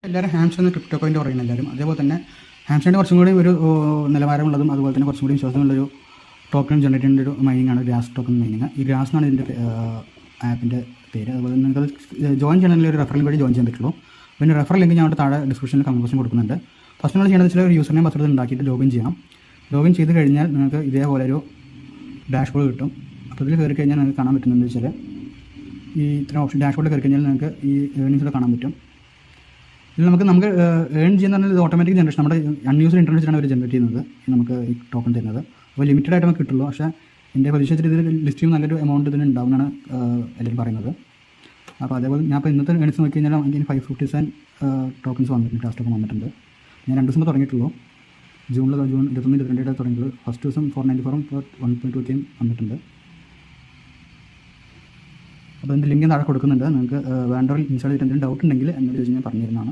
എല്ലാവരും ഹാംസ്റ്റർ എന്ന ക്രിപ്റ്റോ കോയിൻ്റെ പറയുന്നത് എല്ലാവരും. അതേപോലെ തന്നെ ഹാംസ്റ്ററിൻ്റെ കുറച്ചും കൂടി ഒരു നിലവാരമുള്ളതും അതുപോലെ തന്നെ കുറച്ചും കൂടി വിശ്വാസമുള്ളൊരു ടോക്കൺ ജനറേറ്റ് ചെയ്യുന്ന ഒരു മൈനിങ് ആണ് ഗ്രാസ് ടോക്കൺ മൈനിങ്. ഈ ഗ്രാസ് എന്നാണ് ഇതിൻ്റെ ആപ്പിൻ്റെ പേര്. അതുപോലെ നിങ്ങൾക്ക് ജോയിൻ ചെയ്യണമെങ്കിൽ ഒരു റെഫറൽ വഴി ജോയിൻ ചെയ്യാൻ പറ്റുള്ളൂ. പിന്നെ റെഫറൽ ലിങ്ക് ഞാൻ അവിടെ താഴെ ഡിസ്ക്രിപ്ഷനിൽ കമൻറ്റ് കൊടുക്കുന്നുണ്ട്. ഫസ്റ്റ് നമ്മൾ ചെയ്യേണ്ടത് വെച്ചാൽ ഒരു യൂസർ നെയിം പാസ്വേഡ് ഉണ്ടാക്കിയിട്ട് ലോഗിൻ ചെയ്യാം. ലോഗിൻ ചെയ്ത് കഴിഞ്ഞാൽ നിങ്ങൾക്ക് ഇതേപോലെ ഒരു ഡാഷ്ബോർഡ് കിട്ടും. അപ്പോൾ ഇതിൽ കയറി കഴിഞ്ഞാൽ നിങ്ങൾക്ക് കാണാൻ പറ്റുന്നത് വെച്ചാൽ ഈ ഇത്ര ഓപ്ഷൻ ഡാഷ്ബോർഡിൽ കയറി കഴിഞ്ഞാൽ നിങ്ങൾക്ക് ഈ ഏർണിങ്സൊക്കെ കാണാൻ പറ്റും. ഇതിൽ നമുക്ക് ഏൺ ചെയ്യുന്ന പറഞ്ഞാൽ ഇത് ഓട്ടോമാറ്റിക് ജനറേഷൻ നമ്മുടെ അൺയൂസ്ഡ് ഇൻ്റർനെറ്റാണ് അവർ ജനറേറ്റ് ചെയ്യുന്നത് നമുക്ക് ഈ ടോക്കൺ തരുന്നത്. അപ്പോൾ ലിമിറ്റഡ് ആയിട്ട് നമുക്ക് കിട്ടുള്ളൂ. പക്ഷേ എൻ്റെ പ്രതീക്ഷിച്ചിട്ട് ഇതിൽ ലിസ്റ്റ് ചെയ്യുമ്പോൾ നല്ലൊരു എമൗണ്ട് ഇതിന് ഉണ്ടാവുമെന്നാണ് എല്ലാവരും പറയുന്നത്. അപ്പോൾ അതേപോലെ ഞാൻ ഇപ്പോൾ ഇന്നത്തെ ഏണിങ്സ് നോക്കി കഴിഞ്ഞാൽ എനിക്ക് 557 ടോക്കൺസ് വന്നിട്ടുണ്ട്, ഗ്രാസ് ടോക്കൺ വന്നിട്ടുണ്ട്. ഞാൻ 2 ദിവസം തുടങ്ങിയിട്ടുള്ളൂ. ജൂൺ 21-22 തുടങ്ങിയിട്ടുള്ളൂ. ഫസ്റ്റ് ദിവസം 494 ഇപ്പോൾ 1.2 വന്നിട്ടുണ്ട്. അപ്പോൾ ഇതിൻ്റെ ലിങ്ക് താഴെ കൊടുക്കുന്നുണ്ട്. നിങ്ങൾക്ക് വേണ്ടവർ ഇൻസ്റ്റാൾ ചെയ്തിട്ട് എന്തെങ്കിലും ഡൗട്ട് ഉണ്ടെങ്കിൽ എന്നോട് ചോദിച്ചാൽ ഞാൻ പറഞ്ഞിരുന്നതാണ്.